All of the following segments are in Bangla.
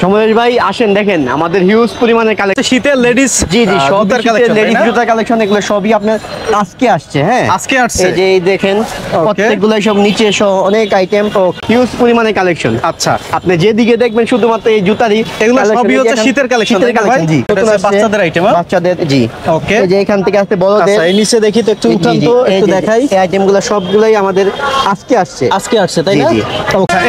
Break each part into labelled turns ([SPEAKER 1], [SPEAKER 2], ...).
[SPEAKER 1] সমরেশ ভাই আসেন দেখেন আমাদের হিউজ পরিমাণে কালেকশন
[SPEAKER 2] শীতের লেডিস
[SPEAKER 1] জি জি সব কালেকশন লেডিস জুতার কালেকশন এগুলো সবই আপনার আজকে আসছে হ্যাঁ
[SPEAKER 2] আজকে আসছে
[SPEAKER 1] এই যে দেখেন প্রত্যেকগুলো সব নিচে সহ অনেক আইটেম ও হিউজ পরিমাণে কালেকশন
[SPEAKER 2] আচ্ছা
[SPEAKER 1] আপনি যেদিকে দেখবেন শুধুমাত্র এই জুতারই
[SPEAKER 2] এগুলো সবই হচ্ছে শীতের কালেকশন
[SPEAKER 1] জি
[SPEAKER 2] বাচ্চাদের আইটেম
[SPEAKER 1] বাচ্চাদের জি
[SPEAKER 2] ওকে
[SPEAKER 1] এই যে এখান থেকে আসছে বড়দের
[SPEAKER 2] আচ্ছা এই নিচে দেখি তো একটু উঠান তো একটু দেখাই
[SPEAKER 1] এই আইটেমগুলো সবগুলাই আমাদের আজকে আসছে তাই না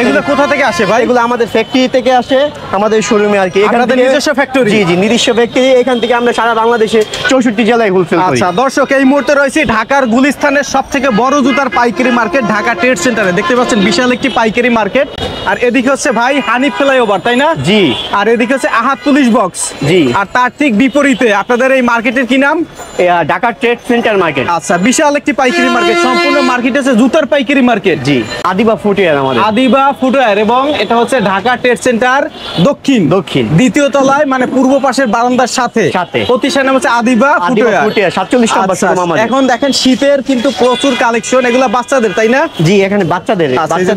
[SPEAKER 2] এগুলো কোথা থেকে আসে ভাই
[SPEAKER 1] এগুলো আমাদের ফ্যাক্টরি থেকে আসে আমাদের শোরুমে আর কি
[SPEAKER 2] আপনাদের নিজস্ব ফ্যাক্টরি
[SPEAKER 1] জি জি নিজস্ব ফ্যাক্টরি এখান থেকে আমরা সারা বাংলাদেশে 64 জেলায় হোলসেল করি
[SPEAKER 2] আচ্ছা দর্শক এই মুহূর্তে রয়েছে ঢাকার গুলিস্তানের সবথেকে বড় জুতার পাইকারি মার্কেট ঢাকা ট্রেড সেন্টারে দেখতে পাচ্ছেন বিশাল একটি পাইকারি মার্কেট আর এদিকে হচ্ছে ভাই হানিফ ফ্লাইওভার তাই না
[SPEAKER 1] জি
[SPEAKER 2] আর এদিকে হচ্ছে আহাদ পুলিশ বক্স
[SPEAKER 1] জি
[SPEAKER 2] আর তার ঠিক বিপরীতে আপনাদের এই মার্কেটের কি নাম
[SPEAKER 1] ঢাকা ট্রেড সেন্টার মার্কেট
[SPEAKER 2] আচ্ছা বিশাল একটি পাইকারি মার্কেট সম্পূর্ণ মার্কেট আছে জুতার পাইকারি মার্কেট
[SPEAKER 1] জি আদিবা ফুটওয়্যার আমাদের
[SPEAKER 2] আদিবা ফুটওয়্যার এবং এটা হচ্ছে ঢাকা ট্রেড সেন্টার দক্ষিণ দ্বিতীয় তলায় মানে পূর্ব পাশের বারান্দার সাথে প্রতিষ্ঠান নাম হচ্ছে আদিবা ফুটওয়্যার 47 নম্বর শোরুম আমাদের এখন দেখেন শীতের কিন্তু প্রচুর কালেকশন এগুলা বাচ্চাদের তাই না
[SPEAKER 1] জি এখানে বাচ্চাদের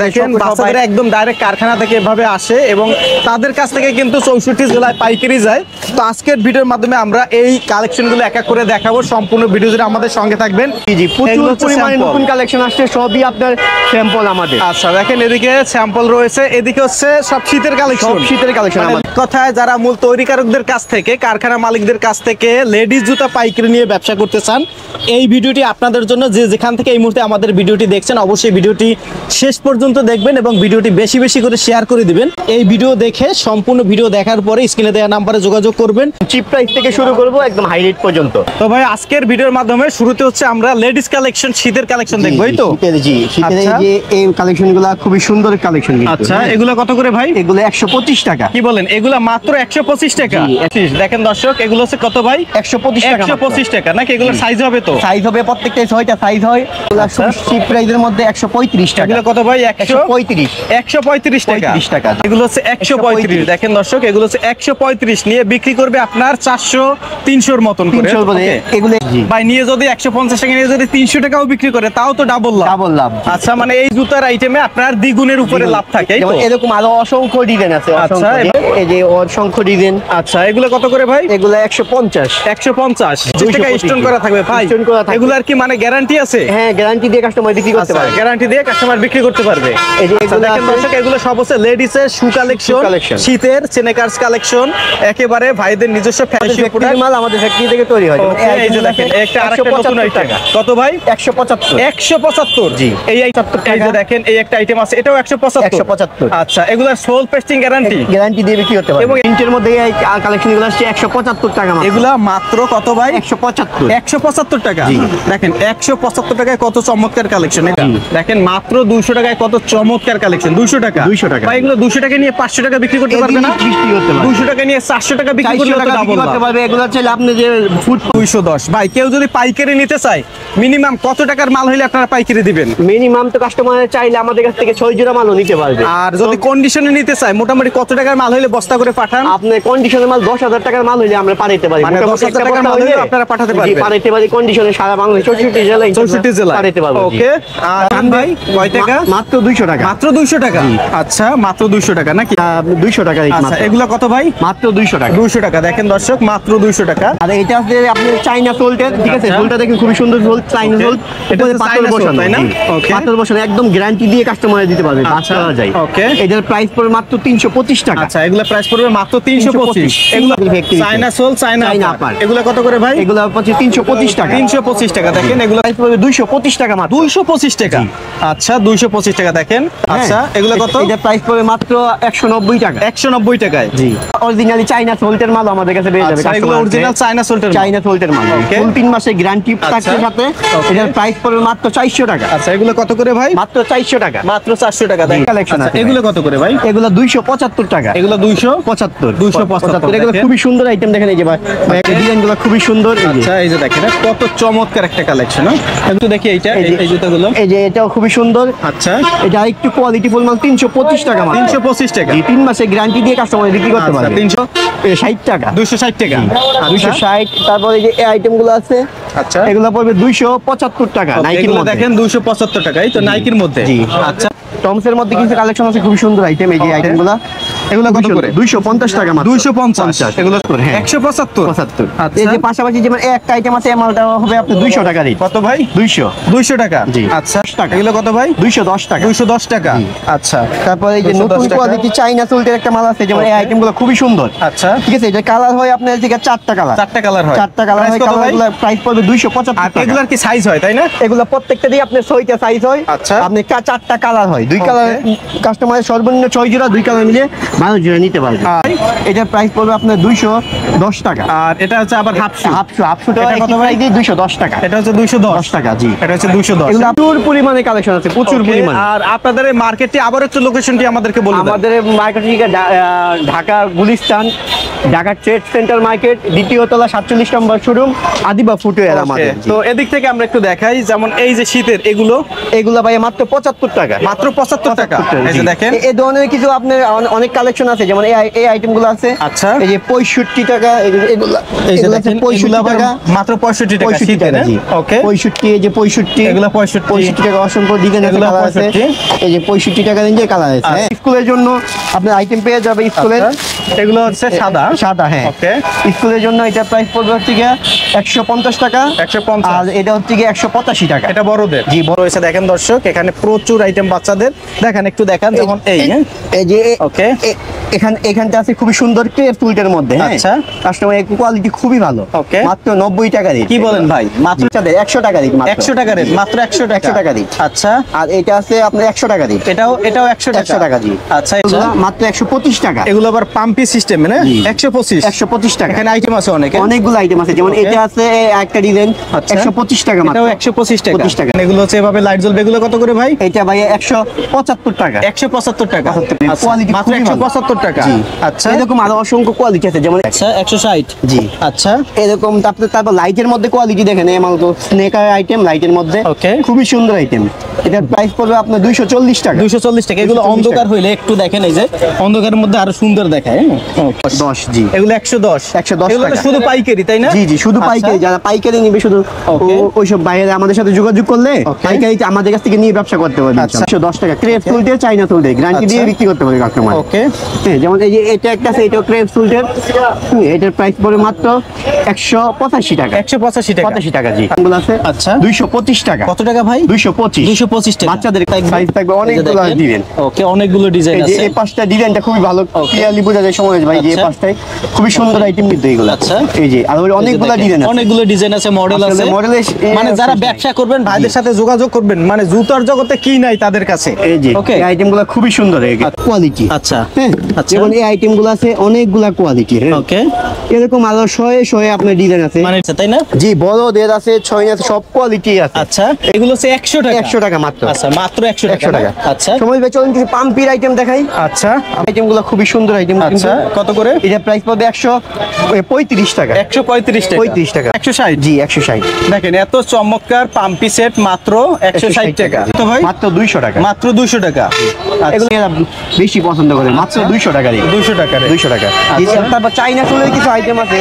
[SPEAKER 2] দেখেন বাচ্চাদের একদম ডাইরেক্ট কারখানা থেকে এভাবে আসে এবং তাদের কাছ থেকে কিন্তু 64 জেলায় পাইকারি যায় তো আজকের ভিডিওর মাধ্যমে আমরা এই কালেকশনগুলো এক এক করে দেখাবো সম্পূর্ণ ভিডিও জুড়ে আমাদের সঙ্গে থাকবেন
[SPEAKER 1] জি প্রচুর পরিমাণে নতুন কালেকশন আসছে সবই আপনার স্যাম্পল আমাদের
[SPEAKER 2] আচ্ছা দেখেন এদিকে স্যাম্পল রয়েছে এদিকে হচ্ছে সব শীতের কালেকশন আমাদের কথায় যারা মূল তৈরিকারকদের কাছ থেকে কারখানা মালিকদের কাছ থেকে লেডিস জুতা পাইকারি নিয়ে ব্যবসা করতে চান এই ভিডিওটি আপনাদের জন্য যে যেখান থেকে এই মুহূর্তে আমাদের ভিডিওটি দেখছেন অবশ্যই ভিডিওটি শেষ পর্যন্ত দেখবেন এবং ভিডিওটি বেশি বেশি করে শেয়ার করে দিবেন এই ভিডিও দেখে সম্পূর্ণ ভিডিও দেখার পরে স্ক্রিনে দেওয়া নাম্বারে যোগাযোগ করবেন
[SPEAKER 1] চিপ প্রাইস থেকে শুরু করব একদম হাই রেট পর্যন্ত
[SPEAKER 2] তো ভাই আজকের ভিডিওর মাধ্যমে শুরুতে হচ্ছে আমরা লেডিস কালেকশন শীতের কালেকশন দেখব এই তো
[SPEAKER 1] জি শীতের এই যে এই কালেকশনগুলো খুবই সুন্দর কালেকশন
[SPEAKER 2] আচ্ছা এগুলো কত করে ভাই
[SPEAKER 1] এগুলো 125 টাকা
[SPEAKER 2] কি বলেন এগুলো মাত্র 125 টাকা দেখেন দর্শক এগুলো হচ্ছে কত ভাই
[SPEAKER 1] 125 টাকা
[SPEAKER 2] 125 টাকা নাকি এগুলোর সাইজ হবে তো
[SPEAKER 1] সাইজ হবে প্রত্যেকটা 6টা সাইজ হয় চিপ প্রাইসের মধ্যে 135 টাকা
[SPEAKER 2] এগুলো কত ভাই
[SPEAKER 1] 135 টাকা
[SPEAKER 2] এগুলো হচ্ছে 135 দেখেন দর্শক এগুলো হচ্ছে 135 নিয়ে বিক্রি করবে আপনার 400 300 এর মতন করে
[SPEAKER 1] এগুলো
[SPEAKER 2] ভাই নিয়ে যদি 150 টাকা নিয়ে যদি 300 টাকাও বিক্রি করে তাও তো ডাবল লাভ আচ্ছা মানে এই জুতার আইটেমে আপনার দ্বিগুণের উপরে লাভ থাকে
[SPEAKER 1] এরকম আরো অসংখ্য ডিজাইন আছে
[SPEAKER 2] আচ্ছা
[SPEAKER 1] এই যে অসংখ্য ডিজাইন
[SPEAKER 2] আচ্ছা এগুলো কত করে ভাই
[SPEAKER 1] এগুলো 150
[SPEAKER 2] টাকা স্টোন করা থাকবে ভাই এগুলো আর কি মানে গ্যারান্টি আছে
[SPEAKER 1] হ্যাঁ গ্যারান্টি দিয়ে কাস্টমার বিক্রি করতে পারবে
[SPEAKER 2] গ্যারান্টি দিয়ে কাস্টমার বিক্রি করতে পারবে
[SPEAKER 1] এই যে
[SPEAKER 2] এগুলো দর্শক এগুলো সব হচ্ছে লেডিস এর শু কালেকশন শীতের চেনেকার্স কালেকশন একেবারে ভাইদের নিজস্ব ফ্যাশন প্রোডাক্ট
[SPEAKER 1] মাল আমাদের ফ্যাক্টরি থেকে তৈরি হয়
[SPEAKER 2] এই যে দেখেন একটা আরেকটা নতুন আইটেম কত ভাই 175 জি এই যে দেখেন এই একটা আইটেম আছে এটাও 175 আচ্ছা এগুলোর সোল পেস্টিং গ্যারান্টি
[SPEAKER 1] দিয়ে বিক্রি করতে পারবে এবং ইন্টের মধ্যে এই কালেকশনগুলো আসছে 175 টাকা মাত্র
[SPEAKER 2] এগুলা মাত্র কত ভাই 175 টাকা দেখেন 175 টাকায় কত চমৎকার কালেকশন দেখেন মাত্র 200 টাকায় কত চমৎকার কালেকশন 200 টাকা ভাই এগুলো 200 টাকা নিয়ে 500 টাকা বিক্রি করতে পারবে না 200 টাকা নিয়ে 400 টাকা বিক্রি করলে তো ডাবল করতে
[SPEAKER 1] পারবে এগুলো চাইলে আপনি যে ফুট
[SPEAKER 2] 210 ভাই কেউ যদি পাইকারি নিতে চায় মিনিমাম কত টাকার মাল হইলে আপনারা পাইকারি দিবেন
[SPEAKER 1] মিনিমাম তো কাস্টমার চাইলে আমাদের কাছ থেকে 6 জোড়া মালও নিতে পারবে
[SPEAKER 2] আর যদি কন্ডিশনে নিতে চায় মোটামুটি কত টাকার মাল হইলে বস্তা করে পাঠান
[SPEAKER 1] আপনি কন্ডিশনের মাল 10,000 টাকার মাল হইলে আমরা পাঠাতে পারি
[SPEAKER 2] মানে 10,000 টাকার মাল হইলে আপনারা পাঠাতে পারবেন
[SPEAKER 1] পাঠাতে পারি কন্ডিশনে সারা বাংলাদেশ 64 জেলায় পাঠাতে পারবো
[SPEAKER 2] ওকে আর ভাই কয় টাকা
[SPEAKER 1] মাত্র 200 টাকা
[SPEAKER 2] মাত্র 200 টাকা আচ্ছা মাত্র 200 টাকা নাকি
[SPEAKER 1] 200 টাকা
[SPEAKER 2] আচ্ছা এগুলো কত ভাই
[SPEAKER 1] মাত্র 200 টাকা
[SPEAKER 2] 200 টাকা দেখেন দর্শক মাত্র 200 টাকা
[SPEAKER 1] আর এটা আছে আপনি চাইনা সোল্টের ঠিক আছে সোলটা দেখেন খুবই সুন্দর সোল চাইনা সোল
[SPEAKER 2] এটা পাথর বসানো তাই না ওকে
[SPEAKER 1] পাথর বসানো একদম গ্যারান্টি দিয়ে কাস্টমারে দিতে পারবে
[SPEAKER 2] আচ্ছা
[SPEAKER 1] যায়
[SPEAKER 2] ওকে
[SPEAKER 1] এটার প্রাইস পড়বে মাত্র 325 টাকা
[SPEAKER 2] আচ্ছা এগুলা প্রাইস পড়বে মাত্র 325 এগুলো চাইনা সোল চাইনা আপার এগুলো কত করে ভাই
[SPEAKER 1] এগুলো হচ্ছে 325 টাকা
[SPEAKER 2] 325 টাকা দেখেন এগুলো
[SPEAKER 1] প্রাইস পড়বে 225 টাকা মাত্র
[SPEAKER 2] 225 টাকা আচ্ছা 225 টাকা দেখেন আচ্ছা এগুলো কত
[SPEAKER 1] এটা প্রাইস পড়বে মাত্র 190 টাকা
[SPEAKER 2] 190 টাকায়
[SPEAKER 1] জি অরিজিনালি চাইনা সোল্টের মাল আমাদের কাছে পেয়ে যাবে
[SPEAKER 2] এগুলো অরিজিনাল চাইনা সোল্টের মাল
[SPEAKER 1] ফুল 3 মাসের গ্যারান্টি থাকছে সাথে এটার প্রাইস পড়বে মাত্র 400 টাকা
[SPEAKER 2] আচ্ছা এগুলো কত করে ভাই
[SPEAKER 1] মাত্র 400 টাকা
[SPEAKER 2] মাত্র 400 টাকা দেখেন
[SPEAKER 1] কালেকশন আছে
[SPEAKER 2] এগুলো কত করে ভাই
[SPEAKER 1] এগুলো 275 টাকা
[SPEAKER 2] এগুলো 275
[SPEAKER 1] এগুলো খুবই সুন্দর আইটেম দেখেন এই যে ভাই ডিজাইনগুলো খুবই সুন্দর
[SPEAKER 2] আচ্ছা এই যে দেখেন কত চমৎকার একটা কালেকশন একটু দেখি এইটা এই জুতাগুলো
[SPEAKER 1] এই যে এটাও খুবই সুন্দর
[SPEAKER 2] আচ্ছা
[SPEAKER 1] এটা একটু কোয়ালিটি ফুল মাল 325 টাকা মাত্র
[SPEAKER 2] 325 টাকা
[SPEAKER 1] 3 মাসের গ্যারান্টি দিয়ে কাস্টমার বিক্রি করতে পারবে
[SPEAKER 2] 360
[SPEAKER 1] টাকা
[SPEAKER 2] 260 টাকা
[SPEAKER 1] 260 তারপরে এই যে এই আইটেমগুলো আছে
[SPEAKER 2] আচ্ছা
[SPEAKER 1] এগুলো পড়বে 275 টাকা নাইকির মধ্যে।
[SPEAKER 2] দেখেন 275 টাকাই তো নাইকির মধ্যে।
[SPEAKER 1] জি
[SPEAKER 2] আচ্ছা
[SPEAKER 1] টমসের মধ্যে কিছু কালেকশন আছে খুব সুন্দর আইটেম, এই যে আইটেমগুলো
[SPEAKER 2] এগুলো কত করে?
[SPEAKER 1] 250 টাকা মাত্র।
[SPEAKER 2] 250 এগুলো
[SPEAKER 1] হ্যাঁ
[SPEAKER 2] 175।
[SPEAKER 1] 75।
[SPEAKER 2] আচ্ছা।
[SPEAKER 1] এই যে পাশাপাশি যেমন একটা আইটেম আছে এমআলটা হবে আপনি 200 টাকা রেট।
[SPEAKER 2] কত ভাই?
[SPEAKER 1] 200
[SPEAKER 2] টাকা।
[SPEAKER 1] জি।
[SPEAKER 2] আচ্ছা এগুলো কত ভাই?
[SPEAKER 1] 210 টাকা।
[SPEAKER 2] 210 টাকা। আচ্ছা
[SPEAKER 1] তারপরে এই যে
[SPEAKER 2] 210
[SPEAKER 1] নতুন
[SPEAKER 2] টাকা।
[SPEAKER 1] কোয়ালিটি চাইনা সিল্কের একটা মাল আছে, যেমন এই আইটেমগুলো খুবই সুন্দর।
[SPEAKER 2] আচ্ছা
[SPEAKER 1] ঠিক আছে, এটা কালার হয় আপনার থেকে 4টা কালার।
[SPEAKER 2] 4টা কালার হয়।
[SPEAKER 1] 4টা কালার হয়,
[SPEAKER 2] Price কত ভাই?
[SPEAKER 1] কালারগুলো প্রাইস পড়বে 275
[SPEAKER 2] আর
[SPEAKER 1] টাকা।
[SPEAKER 2] এগুলার কি সাইজ হয় তাই না?
[SPEAKER 1] এগুলো প্রত্যেকটা দিয়ে আপনার 6টা সাইজ হয়।
[SPEAKER 2] আচ্ছা।
[SPEAKER 1] আপনি 4টা কালার হয়, 2 কালার কাস্টমারের সর্বনিম্ন 6 জোড়া, 2 কালার মিলে 12 জোড়া নিতে পারবে। এটার প্রাইস পড়বে আপনার 210 টাকা।
[SPEAKER 2] আর এটা হচ্ছে আবার হাফ শু।
[SPEAKER 1] হাফশো টাকা
[SPEAKER 2] এটা কত
[SPEAKER 1] কত
[SPEAKER 2] ভাই?
[SPEAKER 1] ভাই? 210 টাকা।
[SPEAKER 2] এটা হচ্ছে 210
[SPEAKER 1] 10 টাকা জি।
[SPEAKER 2] এটা হচ্ছে 210।
[SPEAKER 1] এগুলো প্রচুর পরিমাণে কালেকশন আছে, প্রচুর
[SPEAKER 2] Okay,
[SPEAKER 1] পরিমাণে।
[SPEAKER 2] আর আপনাদের এই মার্কেটটি আবার একটু লোকেশনটি আমাদেরকে বলুন।
[SPEAKER 1] আমাদের মার্কেট থেকে Dhaka Gulistan, Dhaka trade centre market, দ্বিতীয় তলা 47 নম্বর শোরুম, আদিবা ফুটওয়্যার আমাদের।
[SPEAKER 2] তো এদিক থেকে আমরা একটু দেখাই, যেমন এই যে শীতের
[SPEAKER 1] এগুলো ভাই মাত্র 75 টাকা।
[SPEAKER 2] মাত্র 75 টাকা। এই যে দেখেন
[SPEAKER 1] এই ধরনের কিছু আপনার অনেক কালেকশন আছে, যেমন এই আইটেমগুলো আছে।
[SPEAKER 2] আচ্ছা।
[SPEAKER 1] এই যে 65 টাকা, এগুলো
[SPEAKER 2] এই যে
[SPEAKER 1] এগুলো
[SPEAKER 2] দেখেন
[SPEAKER 1] 65 টাকা।
[SPEAKER 2] মাত্র 65 টাকা
[SPEAKER 1] 65
[SPEAKER 2] শীতের।
[SPEAKER 1] টাকা জি।
[SPEAKER 2] ওকে
[SPEAKER 1] 65, এই যে 65,
[SPEAKER 2] এগুলো 65
[SPEAKER 1] 65 টাকা অসংখ্য ডিজাইন আছে,
[SPEAKER 2] এগুলো
[SPEAKER 1] কালার আছে।
[SPEAKER 2] 65
[SPEAKER 1] এই যে 65 টাকা রেঞ্জে কালার আছে।
[SPEAKER 2] আচ্ছা।
[SPEAKER 1] স্কুলের জন্য আপনার আইটেম পেয়ে যাবে স্কুলের।
[SPEAKER 2] আচ্ছা, এগুলো হচ্ছে সাদা।
[SPEAKER 1] সাদা হ্যাঁ।
[SPEAKER 2] ওকে
[SPEAKER 1] স্কুলের জন্য এটা প্রাইস পড়বে হচ্ছে গিয়ে 150 টাকা।
[SPEAKER 2] 150।
[SPEAKER 1] আর এটা হচ্ছে গিয়ে 185 টাকা।
[SPEAKER 2] এটা বড়দের।
[SPEAKER 1] জি,
[SPEAKER 2] বড় হয়েছে। দেখেন দর্শক এখানে প্রচুর আইটেম বাচ্চাদের। দেখেন একটু দেখান, যেমন এই
[SPEAKER 1] এই যে
[SPEAKER 2] ওকে
[SPEAKER 1] এখানটা আছে খুবই সুন্দর ক্রেপ ফুলটার মধ্যে। হ্যাঁ
[SPEAKER 2] আচ্ছা।
[SPEAKER 1] কাস্টমার কোয়ালিটি খুবই ভালো।
[SPEAKER 2] ওকে।
[SPEAKER 1] মাত্র 90 টাকা রেট।
[SPEAKER 2] কি বলেন ভাই? মাত্র
[SPEAKER 1] 100 টাকা রেট।
[SPEAKER 2] 100 টাকা রেট, মাত্র 100 টাকা।
[SPEAKER 1] 100 টাকা রেট।
[SPEAKER 2] আচ্ছা
[SPEAKER 1] আর এটা আছে আপনার 100 টাকা রেট।
[SPEAKER 2] এটাও 100 টাকা।
[SPEAKER 1] 100 টাকা জি।
[SPEAKER 2] আচ্ছা
[SPEAKER 1] এগুলো মাত্র 125 টাকা।
[SPEAKER 2] এগুলো আবার পাম্পি সিস্টেম না?
[SPEAKER 1] জি।
[SPEAKER 2] 125
[SPEAKER 1] 125 টাকা।
[SPEAKER 2] এখানে আইটেম আছে অনেক।
[SPEAKER 1] অনেকগুলো আইটেম আছে, যেমন
[SPEAKER 2] Okay.
[SPEAKER 1] এটা আছে একটা ডিজাইন
[SPEAKER 2] আচ্ছা।
[SPEAKER 1] 125 টাকা মাত্র।
[SPEAKER 2] এটাও 125 টাকা।
[SPEAKER 1] 25 টাকা।
[SPEAKER 2] এগুলো হচ্ছে এভাবে লাইট জ্বলবে। এগুলো কত করে ভাই?
[SPEAKER 1] এটা ভাই 175 টাকা।
[SPEAKER 2] 175 টাকা।
[SPEAKER 1] 75
[SPEAKER 2] আচ্ছা,
[SPEAKER 1] কোয়ালিটি
[SPEAKER 2] মাত্র
[SPEAKER 1] খুবই ভালো।
[SPEAKER 2] 175 টাকা।
[SPEAKER 1] জি।
[SPEAKER 2] আচ্ছা
[SPEAKER 1] এরকম আরো অসংখ্য কোয়ালিটি আছে, যেমন
[SPEAKER 2] আচ্ছা 160।
[SPEAKER 1] জি।
[SPEAKER 2] আচ্ছা
[SPEAKER 1] এরকম তারপর লাইটের মধ্যে কোয়ালিটি দেখেন, এই মালগুলো স্নেকার আইটেম লাইটের মধ্যে।
[SPEAKER 2] Okay.
[SPEAKER 1] খুবই সুন্দর আইটেম। এটার প্রাইস পড়বে আপনার 240 টাকা।
[SPEAKER 2] 240 টাকা। এগুলো
[SPEAKER 1] 240
[SPEAKER 2] অন্ধকার
[SPEAKER 1] টাকা।
[SPEAKER 2] হইলে একটু দেখেন, এই যে অন্ধকারের মধ্যে আরো সুন্দর দেখায়।
[SPEAKER 1] 10 জি।
[SPEAKER 2] এগুলো 110।
[SPEAKER 1] 110
[SPEAKER 2] এগুলো তো
[SPEAKER 1] টাকা।
[SPEAKER 2] শুধু পাইকারি তাই না?
[SPEAKER 1] জি জি, শুধু
[SPEAKER 2] আচ্ছা।
[SPEAKER 1] পাইকারি, যারা পাইকারি নিবে শুধু
[SPEAKER 2] Okay.
[SPEAKER 1] ওইসব বাইরে আমাদের সাথে যোগাযোগ করলে
[SPEAKER 2] Okay.
[SPEAKER 1] পাইকারি আমাদের কাছ থেকে নিয়ে ব্যবসা করতে পারবে।
[SPEAKER 2] আচ্ছা।
[SPEAKER 1] 110 টাকা ক্রেপ সুলটে, চাইনা সুলটে গ্যারান্টি দিয়ে
[SPEAKER 2] আচ্ছা।
[SPEAKER 1] বিক্রি করতে পারবে কাস্টমার।
[SPEAKER 2] ওকে
[SPEAKER 1] হ্যাঁ, যেমন এই যে এটা একটা আছে, এটাও ক্রেপ সুলটের। এটার প্রাইস পড়বে মাত্র 185 টাকা।
[SPEAKER 2] 185 টাকা।
[SPEAKER 1] 85 টাকা জি। এগুলো আছে
[SPEAKER 2] আচ্ছা।
[SPEAKER 1] 225 টাকা।
[SPEAKER 2] কত টাকা ভাই?
[SPEAKER 1] 225।
[SPEAKER 2] 225 টাকা।
[SPEAKER 1] বাচ্চাদের সাইজ থাকবে অনেকগুলো ডিজাইন।
[SPEAKER 2] ওকে অনেকগুলো ডিজাইন
[SPEAKER 1] এই যে
[SPEAKER 2] আছে।
[SPEAKER 1] এই পাঁচটা ডিজাইনটা খুবই ভালো, ক্লিয়ারলি বোঝা যায় সময় ভাই যে এই
[SPEAKER 2] আচ্ছা।
[SPEAKER 1] পাঁচটায় খুবই সুন্দর আইটেম কিন্তু এগুলো।
[SPEAKER 2] আচ্ছা।
[SPEAKER 1] এই যে আর অনেকগুলো ডিজাইন আছে।
[SPEAKER 2] অনেকগুলো ডিজাইন আছে, মডেল আছে।
[SPEAKER 1] আসলে মডেলের
[SPEAKER 2] মানে যারা ব্যবসা করবেন ভাইদের সাথে যোগাযোগ করবেন, মানে জুতার জগতে কি নাই তাদের কাছে।
[SPEAKER 1] এই যে
[SPEAKER 2] ওকে
[SPEAKER 1] এই আইটেমগুলো খুবই সুন্দর কোয়ালিটি।
[SPEAKER 2] আচ্ছা
[SPEAKER 1] হ্যাঁ,
[SPEAKER 2] আচ্ছা।
[SPEAKER 1] যেমন এই আইটেমগুলো আছে অনেকগুলা কোয়ালিটি। হ্যাঁ,
[SPEAKER 2] ওকে
[SPEAKER 1] এরকম আরো শয়ে আপনার ডিজাইন আছে।
[SPEAKER 2] মানে তাই না?
[SPEAKER 1] জি, বড়দের আছে, ছয় আছে, সব কোয়ালিটি আছে।
[SPEAKER 2] আচ্ছা এগুলো হচ্ছে 100 টাকা।
[SPEAKER 1] 100 টাকা মাত্র।
[SPEAKER 2] আচ্ছা মাত্র 100 টাকা।
[SPEAKER 1] 100 টাকা।
[SPEAKER 2] আচ্ছা
[SPEAKER 1] সময় ভাই চলুন কিছু পাম্পির আইটেম দেখাই।
[SPEAKER 2] আচ্ছা
[SPEAKER 1] আইটেমগুলো খুবই সুন্দর আইটেম।
[SPEAKER 2] আচ্ছা কত করে?
[SPEAKER 1] এটা প্রাইস পড়বে 135 টাকা।
[SPEAKER 2] 135 টাকা।
[SPEAKER 1] 35 টাকা।
[SPEAKER 2] 160।
[SPEAKER 1] জি 160।
[SPEAKER 2] দেখেন এত চমৎকার পাম্পি সেট মাত্র 160 টাকা। তো ভাই
[SPEAKER 1] মাত্র 200 টাকা।
[SPEAKER 2] মাত্র 200 টাকা।
[SPEAKER 1] এগুলো এরা বেশি পছন্দ করে, মাত্র 200 টাকা রে।
[SPEAKER 2] 200 টাকা রে।
[SPEAKER 1] 200 টাকা।
[SPEAKER 2] আচ্ছা।
[SPEAKER 1] তারপর চাইনা চুলের কিছু আইটেম আছে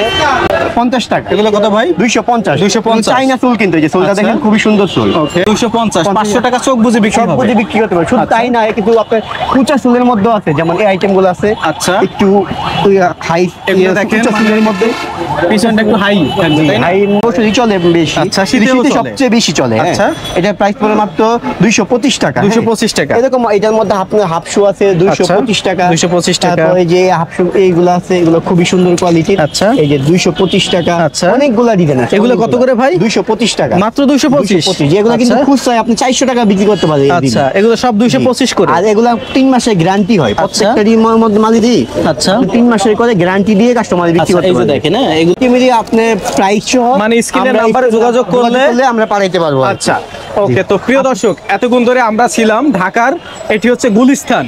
[SPEAKER 1] 50 টাকা।
[SPEAKER 2] এগুলো কত ভাই?
[SPEAKER 1] 250।
[SPEAKER 2] 250
[SPEAKER 1] চাইনা চুল কিন্তু, এই যে চুলটা
[SPEAKER 2] আচ্ছা।
[SPEAKER 1] দেখেন খুবই সুন্দর চুল।
[SPEAKER 2] ওকে 250। 500 টাকা চোখ বুঝে বিক্রি
[SPEAKER 1] সব
[SPEAKER 2] হবে।
[SPEAKER 1] বুঝে বিক্রি করতে পারে। শুধু
[SPEAKER 2] আচ্ছা।
[SPEAKER 1] তাই না, কিন্তু আপনার কুচা চুলের মধ্যে আছে, যেমন এই আইটেমগুলো আছে।
[SPEAKER 2] আচ্ছা।
[SPEAKER 1] একটু হাই
[SPEAKER 2] এগুলো দেখেন
[SPEAKER 1] কুচা চুলের মধ্যে
[SPEAKER 2] পিছনটা একটু হাই থাকবে তাই না?
[SPEAKER 1] হাই মৌসুমি চলে বেশি।
[SPEAKER 2] আচ্ছা, শীতেও
[SPEAKER 1] শীতে
[SPEAKER 2] চলে।
[SPEAKER 1] সবচেয়ে বেশি চলে। হ্যাঁ।
[SPEAKER 2] আচ্ছা।
[SPEAKER 1] এটার প্রাইস পড়ে মাত্র 225 টাকা।
[SPEAKER 2] 225 টাকা।
[SPEAKER 1] এরকম এটার মধ্যে আপনার হাফ শু আছে 225 টাকা।
[SPEAKER 2] 225 টাকা।
[SPEAKER 1] তারপর এই যে হাফ শু এইগুলো আছে, এগুলো খুবই সুন্দর কোয়ালিটির।
[SPEAKER 2] আচ্ছা।
[SPEAKER 1] এই যে 225 টাকা।
[SPEAKER 2] আচ্ছা।
[SPEAKER 1] অনেকগুলা ডিজাইন আছে।
[SPEAKER 2] এগুলো কত করে ভাই?
[SPEAKER 1] 225 টাকা।
[SPEAKER 2] মাত্র 225।
[SPEAKER 1] 225 যেগুলো কিন্তু
[SPEAKER 2] আচ্ছা।
[SPEAKER 1] খুচরায় আপনি 400 টাকা বিক্রি করতে পারেন।
[SPEAKER 2] আচ্ছা এগুলো সব 225 করে।
[SPEAKER 1] আর এগুলা 3 মাসের গ্যারান্টি হয় প্রত্যেকটারই মধ্যে মালি দিই।
[SPEAKER 2] আচ্ছা।
[SPEAKER 1] 3 মাসের করে গ্যারান্টি দিয়ে কাস্টমার বিক্রি
[SPEAKER 2] আচ্ছা
[SPEAKER 1] করতে
[SPEAKER 2] এই যে
[SPEAKER 1] পারেন।
[SPEAKER 2] দেখেন হ্যাঁ এগুলো
[SPEAKER 1] মিলি আপনি প্রাইস সহ
[SPEAKER 2] মানে স্ক্রিনের
[SPEAKER 1] আমরা
[SPEAKER 2] নাম্বারে যোগাযোগ করলে
[SPEAKER 1] আমরা পাঠাইতে পারবো।
[SPEAKER 2] আচ্ছা ওকে। তো প্রিয় দর্শক এতক্ষণ ধরে আমরা ছিলাম ঢাকার, এটি হচ্ছে গুলিস্তান।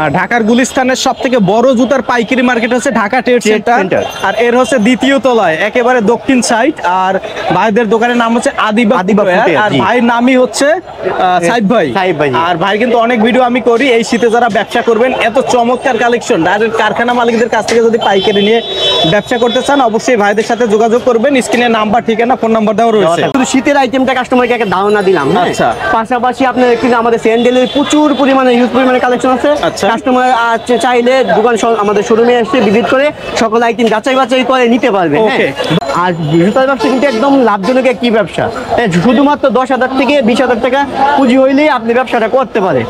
[SPEAKER 2] আর ঢাকার গুলিস্তানের সব থেকে বড় জুতার পাইকারি মার্কেট হচ্ছে ঢাকা ট্রেড সেন্টার। আর এর হচ্ছে দ্বিতীয় তলায় একেবারে দক্ষিণ সাইড। আর ভাইদের দোকানের নাম হচ্ছে আদিবা ফুটওয়্যার। আর ভাইয়ের নামই হচ্ছে সাইদ ভাই। আর ভাই কিন্তু অনেক ভিডিও আমি করি। এই শীতে যারা ব্যবসা করবেন, এত চমৎকার কালেকশন ডাইরেক্ট কারখানা মালিকদের কাছ থেকে যদি পাইকারি নিয়ে ব্যবসা করতে চান অবশ্যই ভাইদের সাথে যোগাযোগ করবেন। স্ক্রিনে নাম্বার, ঠিকানা, ফোন নাম্বার দেওয়া রয়েছে।
[SPEAKER 1] শুধু শীতের আইটেমটা কাস্টমারকে একটা ধারণা দিলাম, হ্যাঁ?
[SPEAKER 2] আচ্ছা।
[SPEAKER 1] পাশাপাশি আপনার কিন্তু আমাদের স্যান্ডেলের প্রচুর পরিমাণে হিউজ পরিমাণে কালেকশন আছে।
[SPEAKER 2] আচ্ছা।
[SPEAKER 1] কাস্টমার চাইলে দোকান আমাদের শোরুমে এসে ভিজিট করে সকল আইটেম যাচাই বাছাই করে নিতে পারবে, হ্যাঁ?
[SPEAKER 2] Okay.
[SPEAKER 1] আর জুতার ব্যবসা কিন্তু একদম লাভজনক একটি ব্যবসা। শুধুমাত্র 10,000 থেকে 20,000 টাকা পুঁজি হইলেই আপনি ব্যবসাটা করতে পারে।